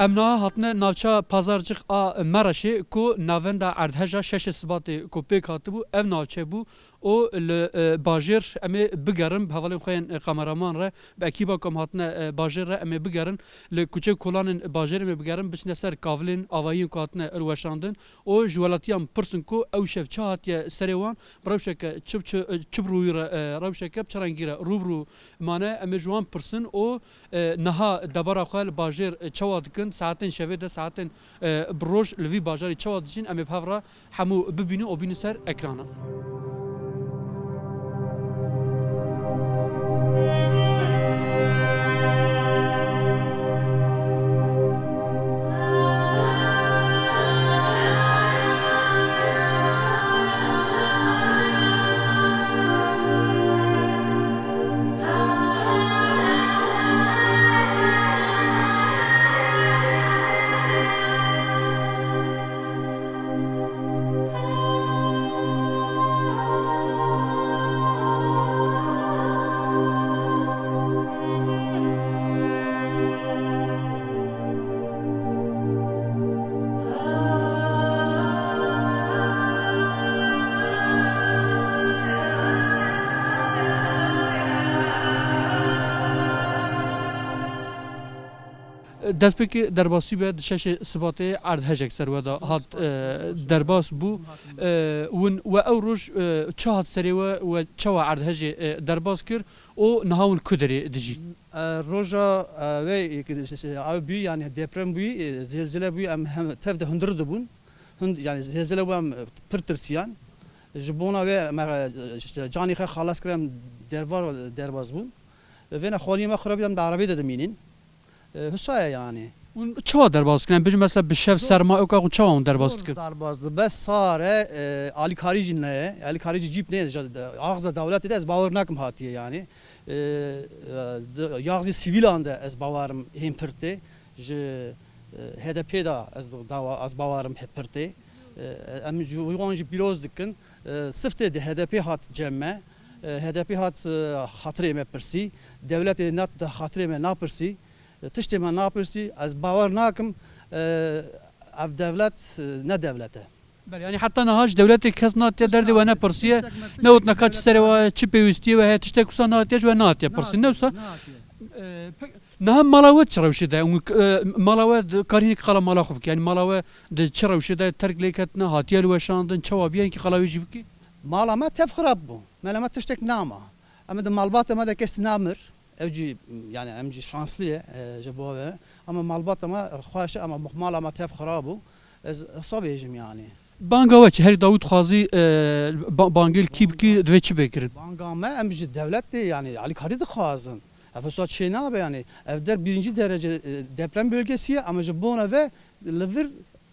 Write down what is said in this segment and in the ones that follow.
امنا هاتنه ناوچا پازارچق ا مرشه کو ناوندا اردهجا شش سبات کو پیک هاتبو اف ناوچه بو او ل باجر ام بگرم حوالی خوین کامرامان ر باکیبا کم هاتنه باجر ر ام بگرن ل کوچه کولان باجر ام بگرم بشنه سر کاولین اوایین کو هاتنه روشاندن او جولاتیام پرسن کو او شف چات سریوان بروشک چب روی روشک بچرانگیره روبرو مانه ام جوان پرسن او نها دبر خال باجر چواد ساعتين شفيدة ساعتين بروج لفي باجاري تشواد جين أمي بهفرة حمو ببينو أو بينو سر إكرانا. دەستپێکی دەرباسی بێ شەش سباتێ ئارد هەژێک سەروەدا هات دەرباس بوو ون و ئەو ڕۆژ چ هات سەرێوە و چاوە ئارد هەژێ دەرباس کرد و نەهاون کودرێ دژی ڕۆژە وێ ئەو بووی یانی دێپرەم بووی زێلزلە بووی ئەم تەف دە هەندر دەبوون یانی زێلزلە بوو ئەم پر ترسیان ji bona wê canî xwe xalas kirim dervar derbas bûn vêne xwanî me xwe bidem di erebeyê de dimînin husaya yani. Çava derbas kirin bijim mesela bir şev serma yok ak çava derbas kirin. Derbas bes sare Ali Karicin ne? Ali Karici cip ne? Ağızda devlet de ez bavar nakim hatiye yani. Yağızı sivil anda ez bavarım hem pırtı. HDP'da ez bavarım hep pırtı. Em uyguncı piloz dikin. Sıfte de HDP hat cemme. HDP hat hatırı me persi. Devlet nat da hatırı me na persi. Tiştê me napirsi ez bawer nakim ev devlet ne devlete. Yani hatta nahaj devleti kes natiye derdi ve ne persiye ne ot nakaç sere ve çi peyvistiye ve tişte kusa natiye ve natiye persi ne olsa ne malavet çravşi de malavet karinik kala mala xubk yani malavet de çravşi de terk leketne hatiye ve şandın çawabiyen ki kalavi jibki malama tefxrab bu malama tiştek nama ama de malbat ama da kes namır evci yani emci şanslıya cebove ama malbat ama xwaş ama muhmal ama tef xarabu ez sabejim yani. Bangavaç her Davut Xazi bangel kibki dveçi bekirin. Bangame emci devlet de yani Ali Kari de xazın. Efesat şey ne abi yani evder birinci derece deprem bölgesi ama jebona ve levir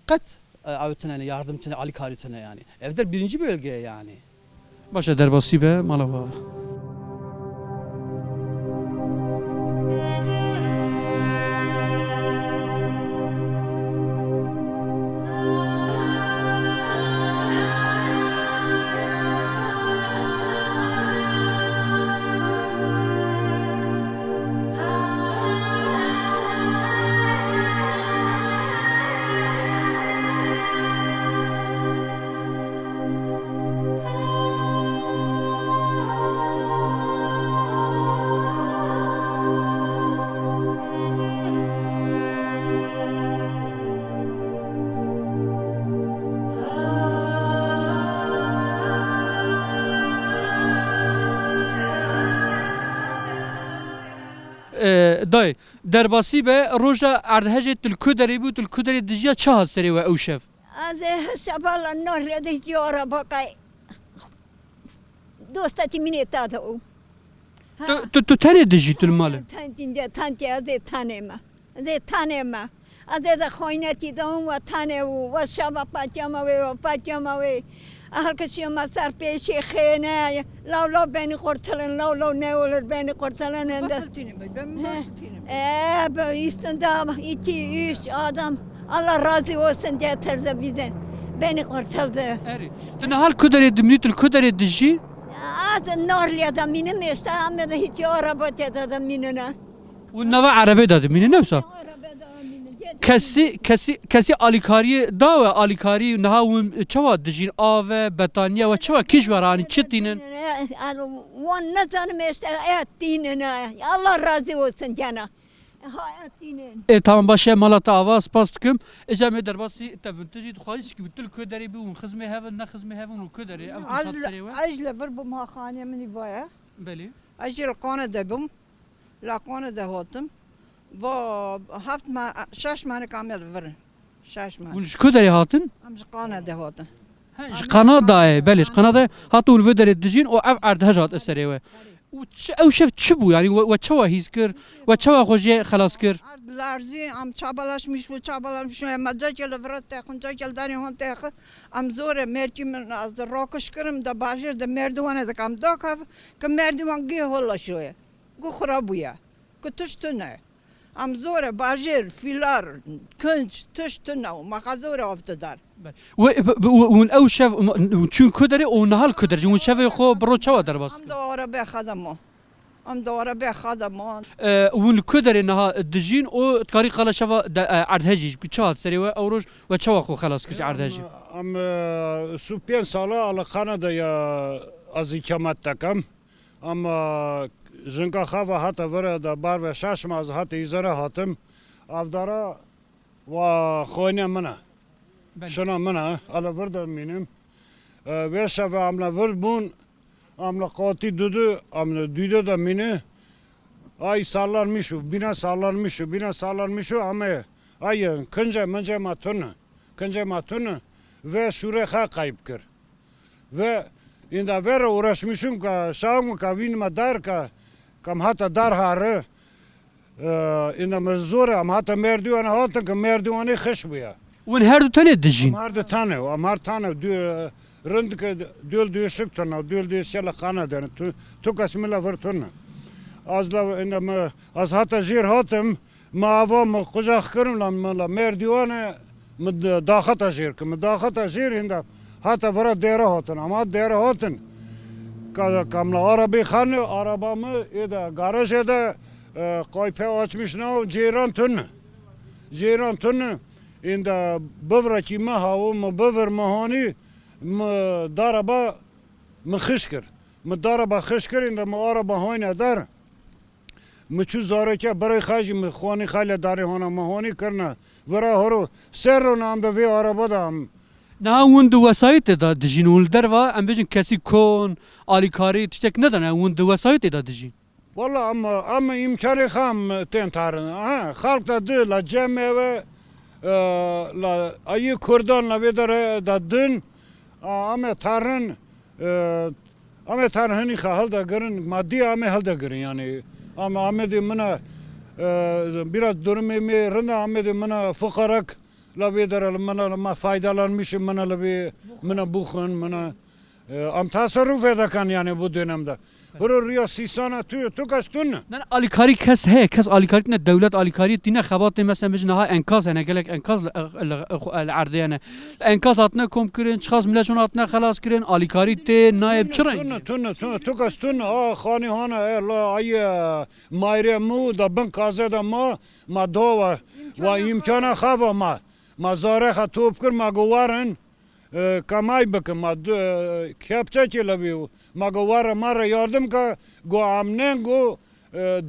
kat avtene yardım tene Ali Kari tene yani. Evder birinci bölgeye yani. Başa derbasi be malava. دای درباسی به روزا اردهجه تل کدری بود تل کدری دجیا چهار سری و اوشف از شبال نور لده جوارا باقی دوستی منی تاده او تو تنی دجی تل مال تنجی از تنه ما از خاینتی دام و تنه و شب پاچما و هر کسی ما سر پیش خینه لو بین قرطلن لو نول بین قرطلن به ایستندم ایچی آدم الله راضی olsun getirdi bize beni kurtardı. Dün hal kudret dimnit kudret dişi. Az Norli'de benim işte ama da hiç araba dedi minine. Bu nava arabe dedi minine mi sa? Arabada minine کسی آلیکاری داوه آلیکاری نهاون چوا دجین آوه بتانیا و چوا کشورانی چه دینن؟ وان نظرم است دینن الله راضی olsun cana. Tamam باشه مالات آواز پاس کم اجازه درباسی تبنتجی دخواهیش که بتل کدری بیون خدمه هفن نه خدمه هفن و کدری اجل بربم ها خانه منی بایا بله اجل قانه دبم لا قانه دهاتم و هفت ما شش مانه کامل ورن شش مانه ونش کدری هاتن؟ امش قانه دهاتن قنادة بلش قنادة هاتون الفيدر الدجين او اف عرض هجات اسريوه او شف چبو يعني وچوا هيزكر وچوا خوجي خلاص كر لارزی ام چابلاش میشو چابلاش میشو مزه کل ورت تخن جا کل داری هون تخ ام زور مرتی من از راکش کرم دا باشه دا مردوانه دا کم دا کف که مردوان گی هلا شوه گو خرابویا که تشتنه ام زور باجر فیلار کنج تشتنه و مخازور افتدار ون او شف چون كدري او نهال كدري ون شف خو برو چوا درباس ام دوره به خدمه ام دوره به خدمه ون كدري نها دجين او تقاري قلا شفا عرض هجيج بچات سريوه اوروج وچوا خو خلاص كش عرض هجي ام سوپین سالا على قندا یا از اقامت تکم اما جنگا خوا حتی وره دا بار و شش ماز حتی ایزره هاتم افدارا و خوینه منه شنا منه على ورده مینم و شفا عملا ورد بون عملا قاطی دودو عملا دویده دا مینه ay sallanmışı, bina sallanmışı ama ay kınca mınca matunu ve şuraya kayıp kır. Ve inda vera uğraşmışım ka şahım ka vinma dar ka kam hata dar harı inda mezura am hata merdiven hatın ka merdiveni kış bu ya. ون هر دو تاني دجين Amar tane rınd ka döl düşük tane döl düşela kana dene tu kasmila vurtuna. Az hatta jir hatım mavam kucak kırım la merdivene dağıta jir ki dağıta jir inda hatta vara dere hatın ama dere hatın kamla arabi xanı arabamı eda garaj eda kaype açmış ne jiran tünne inda bevra ki ma havu ma bever mahani ma daraba ma khishkir inda ma araba hoyne dar مچو زاره که برای خواهی مخوانی خاله داری هانا مهانی کرنا ورا هرو سر رو نام دا وی عربا دام نه ون دو وسایت دا دجین ول دروا ام بجن کسی کون آلیکاری تشتک ندن ون دو وسایت دا دجین والله اما امکانی خام تین تارن خلق دا دو لا جمعه و لا ای کردان لا بیداره دا دن اما تارن هنی خواهل دا گرن مادی اما هل دا گرن yani ama Ahmet'i mina biraz durumu rında Ahmet'i mina fukarak la bidaralı mina faydalanmışım mina la mina bukhun mina am tasarruf edekan yani bu dönemde. Huru riyasisana tu kaçtun? نه آلیکاری کس هه کس آلیکاری نه دولت آلیکاری دینه خبات مثلا بجن ها انکاز هنه گلک انکاز العرضه هنه انکاز اتنه کم کرین چخاص ملشون اتنه خلاص کرین آلیکاری ته نایب چرین tu kaçtun? Khani hana la ay mayre mu da ben kaze da ma dova ve imkana khava ma zare khatub kır ma govarın kamay bakın ma kepçe çelabiyo ma govara mara yardım ka go amnen go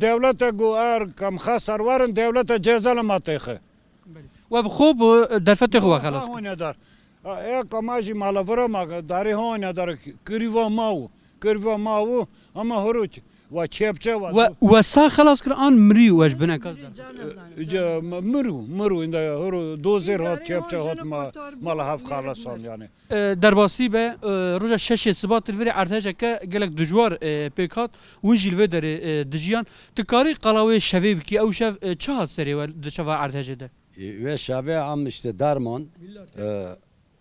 devlete go er kam khasar varın devlete cezalamatı وبخوب درفت خو خلاص dar kamaji malavra ma dari hone dar kırva mau ama horuç ve kepçe وسا خلاص كر ان مري واش بن انكاز muru inda horu dozer hat kepçe hat mala haf khalasan yani درباسي به روجا شش سبات الفري ارتجا ك قالك دجوار بيكات ونجيل فدر دجيان تكاري قلاوي شباب كي او شاف تشات سري دشوا ارتجا ده ve şabe am işte darman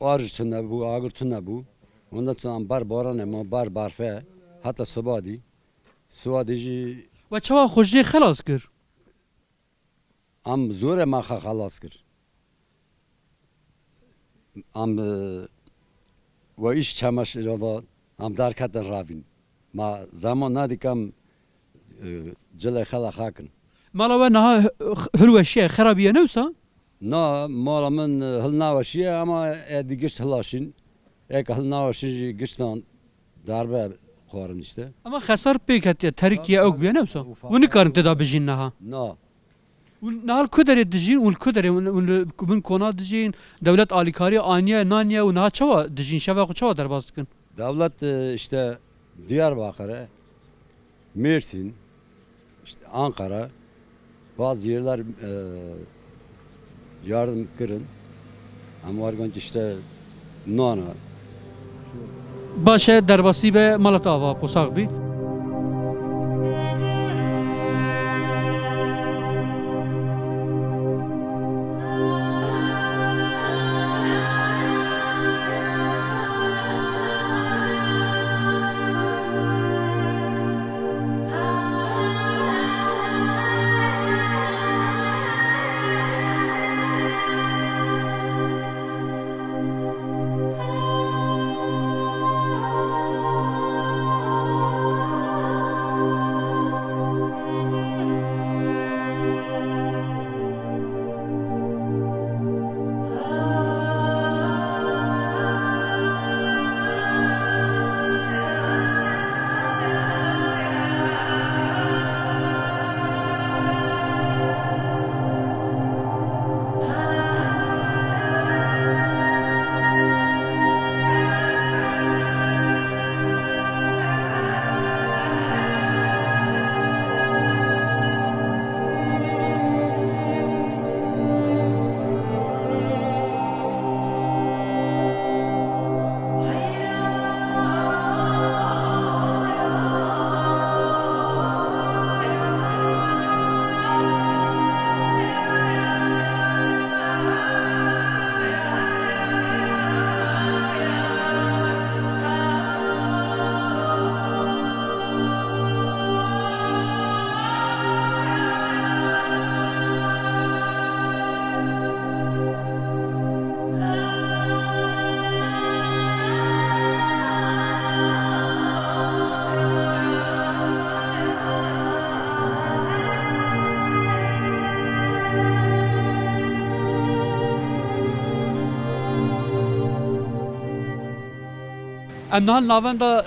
arjtuna bu agırtuna bu ondan sonra bar barane ma bar barfe hatta sabadi suadici وچوا خوجي خلاص كر am zore ma khalas kir am ve iş çamaşırı am darkatan ravin ma zaman nadikam cele khala hakin مالا نها هلو الشيء خرابيه نوسا نا مالا من هل نواشیه اما ادی گشت هلاشین ek hıl navaşıcı gıştan darbe kuarın işte. Ama xesar pek hetiye Türkiye ok biye ne bu? Bunu karın teda bijin naha. Na. Nal kudere dijin, ul kudere un kona dijin, devlet alikari aniye naniye un ha çava dijin şeva çava derbaz dikin. Devlet işte Diyarbakır'a, Mersin, işte Ankara, bazı yerler yardım kırın. Ama var işte Nana. Başa derbasi be Malatava posak bi. Em nahal navenda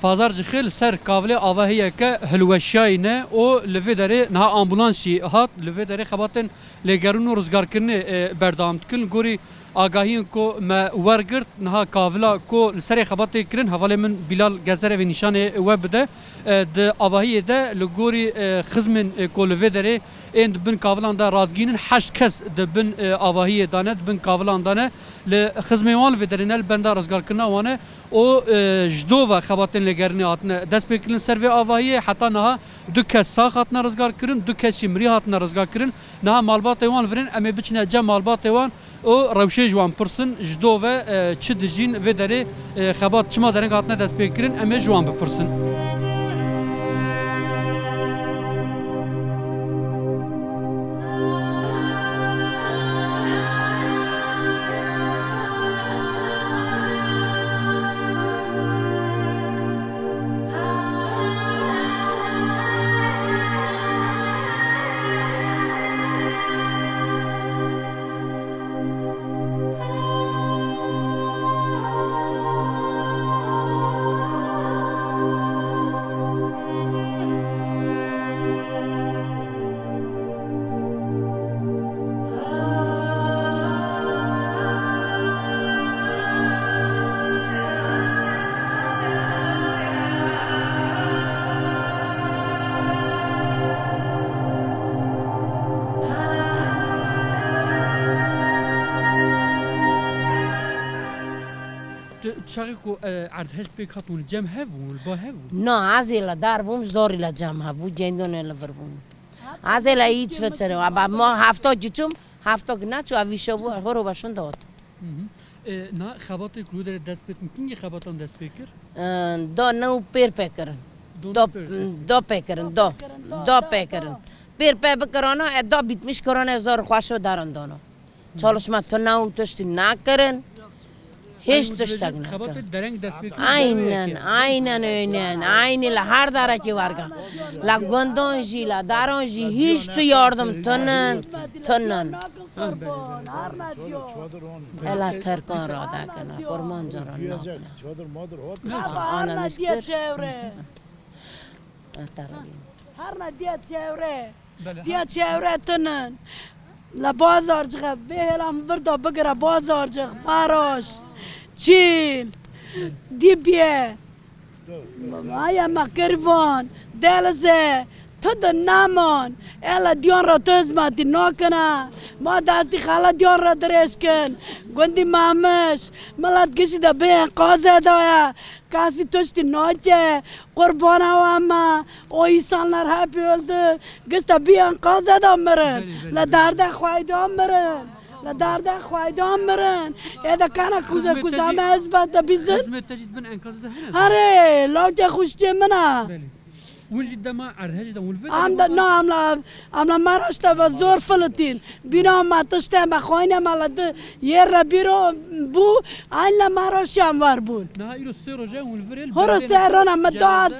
pazarcı xil ser kavle avahiye ke hilweşyayne o li vê derê niha ambulansî hat li vê derê xebatin lêgerîn û rizgarkirinê berdam dikin gorî agahiyên ku me wergirt niha kavla ku li serê xebatê kirin hevalê min Bilal Gezerevê nîşanê we bide di avahiyê de li gorî xizmên ku li vê derê ên dibin kavilan de radgînin 8 kes dibin avahiyê dane dibin kavilan dane li xizmên wan li vê derê ne li benda rizgarkirina wan e o ji dova xebatên lêgerînê hatine dest pê kirin ser vê avahiyê heta niha du kes sax hatine rizgarkirin du kes jî mirî hatine rizgarkirin niha malbatê wan virin em ê biçine cem malbatê wan o rewşê ji wan pirsin ji dove çi dijîn vê derê xebat çima dereng hatine dest pê kirin em ê ji wan bipirsin. شاقی کو عردهش بکاتون جمع هفون با هفون نه عزیلا دار بوم زوری لا جمع هفو جندون لفر بوم عزیلا هیچ فتره و ما هفته جتوم هفته نه چو اویشو بو هرو باشون داد نه خبات کلو در دست پیت میکنی خباتان دست پیکر دو نو پیر پیکرن دو پیکرن دو پیکرن پیر پی بکرانه دو بیتمیش کرانه زار خوشو دارن دانو çalışma tırnağı tuştu nakırın هیچ تشتگ خبات نکن درنگ دست بکن aynen aynı la her daraki varga la gondonji la daronji hiç tu yardım tının ela terkan rada kana kurman jaran ana miskir هر ندیت چهره دیت چهره تنن لبازار جغ بهلام بردا بگره بازار جغ ماراش چین دیبیه آیا مکروان دلزه تد نامان الا دیان را تزمتی نکنه ما دستی خاله دیان را درش کن گندی مامش ملت کشیده به قازه دایا کسی تشتی ناچه قربانه و اما o insanlar hep öldü گشته بیان قازه دا مرن لدرده خواهی دا مرن لدرده خواهی دا مرن ایده کنه کوزه کوزه همه ازبت دا بیزد hizmet tecid bin enkazı da hene هره لاجه خوشتی منه ونجي دما ارهج دا ولفت نه عملا مراشته و زور فلتین بیرون ما تشته ما خوینه مالده یه را بیرون بو این مراشی هم ور بود نه ایرو سه روزه ولفرل هرو سرنا مداز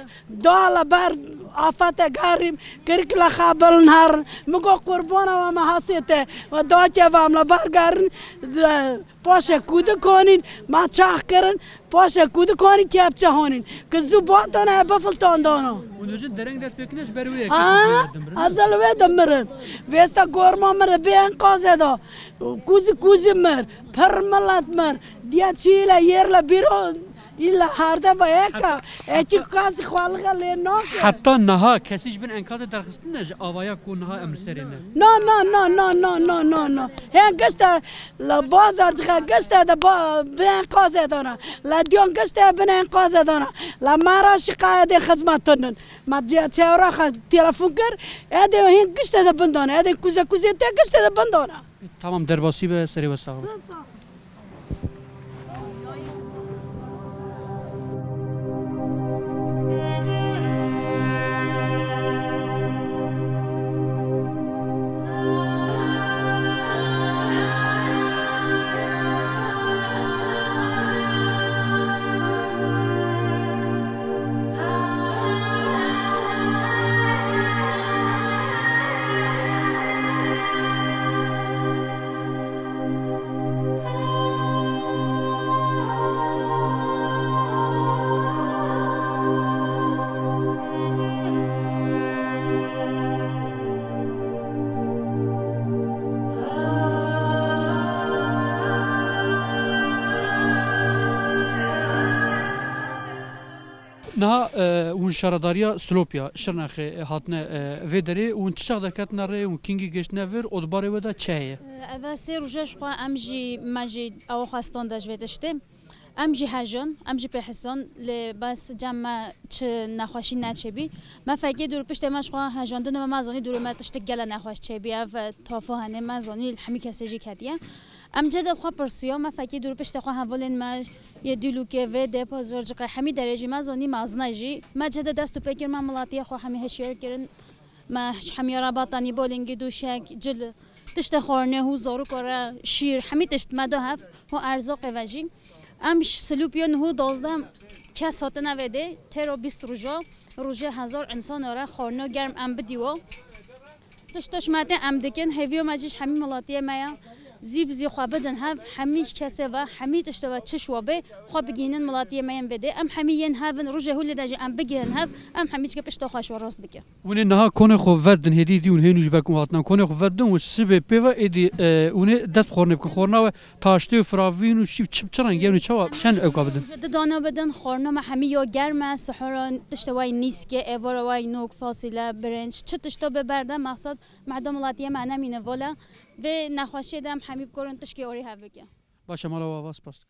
دالا بر آفت گاریم کرک لخابل نهر مگو قربانا و محاسیته و داچه و عملا برگرن پاشه کود کنین ما چاق کرن پاشه کود کنین که اب چهانین که زو بادانه بفلتان دانا ونجي درنگ دست بکنش برویه ازل ویدم مرن ویستا گورما مر بیان قازه دا کوزی مر پر ملت مر دیا چیلا یرلا بیرون ایلا هرده و ایکا ایچی کاسی خالقه لیناکه حتی نها کسیش بن انکاز درخستن نج آوایا کو نها امر سرینه نه هن گشته لبازار جغه گشته دا بین قازه دانا لدیون گشته بین قازه دانا لمارا شقایه دی خدمتونن ما چهورا تلفون کر ایده هن گشته دا بندانا ایده کوزه تی گشته دا بندانا tamam derbasi به سری و ساغر نها اون شارداریا سلوپیا شرنخ هاتنه و دری اون چشق دکت نره اون کینگی گشت نور ادباره ودا چهه اول سه روزش خو امجی ماجی او خواستان داشته امجی هجان امجی پهستان لباس جمع چه نخواشی نچبی ما فکر دور پشت ماش خو هجان دونه مازانی دور ما تشت گله نخواش چبی و تافهانه مازانی همی کسیجی کدیه امجد خو پرسیا ما فکر دور پشت خو حوالن ما یه دیلوکه و دپا زرج همی درجه مازانی مازناجی ما جد دست پکر ما ملاتی خو همی هشیر کردن ما همی رباطانی بولینگ دوشک جل تشت خورنه هو زارو کاره شیر همی تشت مدا هف هو ارزاق وجی امش سلوپیون هو 12 کس هات نویده ترو 20 روزه 1000 انسان آره خورنه گرم ام بدیو تشتش ماته ام دکن هیویو ماجیش همی ملاتی مایا زی خواب بدن هف همی کسی و همی تشت و چش و به خواب بگینن ملاتی مایم بده ام همی ین هفن روزه هولی داجی ام بگیرن هف ام همی چه پشت خوش و راست بکه ون نها کنه خو ودن هدی دی اون هنوج بکن هاتنا کنه خو ودن و سبه پیوا ادی اون دست خورنه بکن خورنا و تاشته و فراوین و شیف چرنگ یعنی چوا شن اوکا بدن دانا بدن خورنا ما همی یا گرم سحر تشت وای نیسکه ایوار وای نوک فاصله برنج چه تشت ببرده مقصد معدم ملاتی معنا مینه ولا و نخواشیدم همی بکرن تشکی اوری هفته باشه مالا واس پاست